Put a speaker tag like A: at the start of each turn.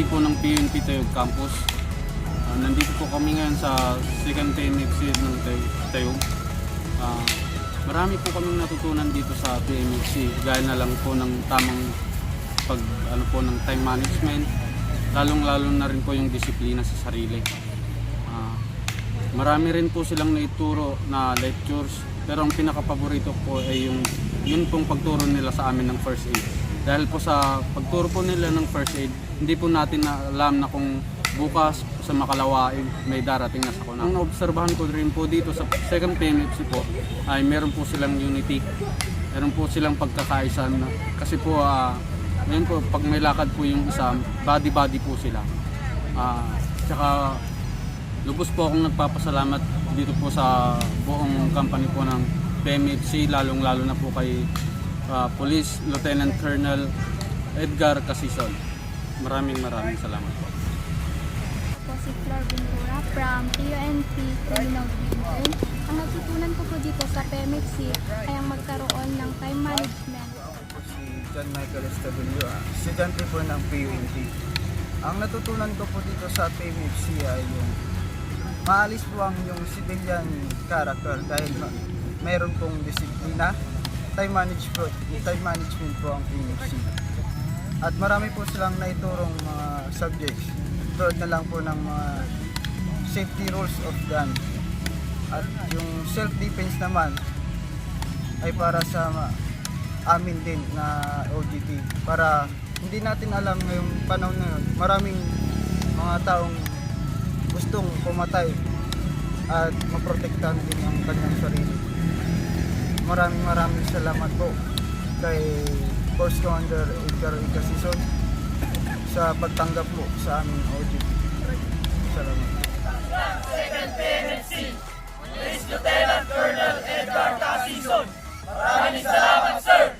A: po ng PMFC Tayog Campus. Nandito po kami ngayon sa second PMFC ng Tayog. Marami po kaming natutunan dito sa PMFC, gaya na lang po ng tamang ng time management, lalong-lalo na rin po yung disiplina sa sarili. Marami rin po silang naituro na lectures, pero ang pinaka-paborito po ay yun pong pagturo nila sa amin ng first aid. Dahil po sa pagturo po nila ng first aid, hindi po natin alam na kung bukas sa makalawain may darating na sakuna. Ang naobserbahan ko rin po dito sa second PMFC po ay meron po silang unity. Meron po silang pagkakaisa kasi po ngayon po pag may lakad po yung isa, body-body po sila. Tsaka lubos po akong nagpapasalamat dito po sa buong company po ng PMFC, lalong-lalo na po kay Police Lieutenant Colonel Edgar Casison. Maraming salamat po.
B: Po si Flor Ventura from PMFC Criminal Division. Ang natutunan ko po dito sa PMFC ay ang magkaroon ng time management.
C: Ako si John Michael Estabilio, estudyante po ng PMFC. Ang natutunan ko po dito sa PMFC ay yung maalis po ang yung civilian character dahil mayroon pong disiplina, time management po ang PMFC. At marami po silang naiturong mga subjects, tulad na lang po ng mga safety rules of gun. At yung self-defense naman ay para sa amin din na OGT, para hindi natin alam ngayong panahon na yun, maraming mga taong gustong pumatay at maprotektahan din ang kanyang sarili. Maraming salamat po kay Force Commander Edgar Casison sa pagtanggap po sa aming OGT. Salamat.
D: Second PMFC, Police Lieutenant Colonel Edgar Casison. Maraming salamat, sir!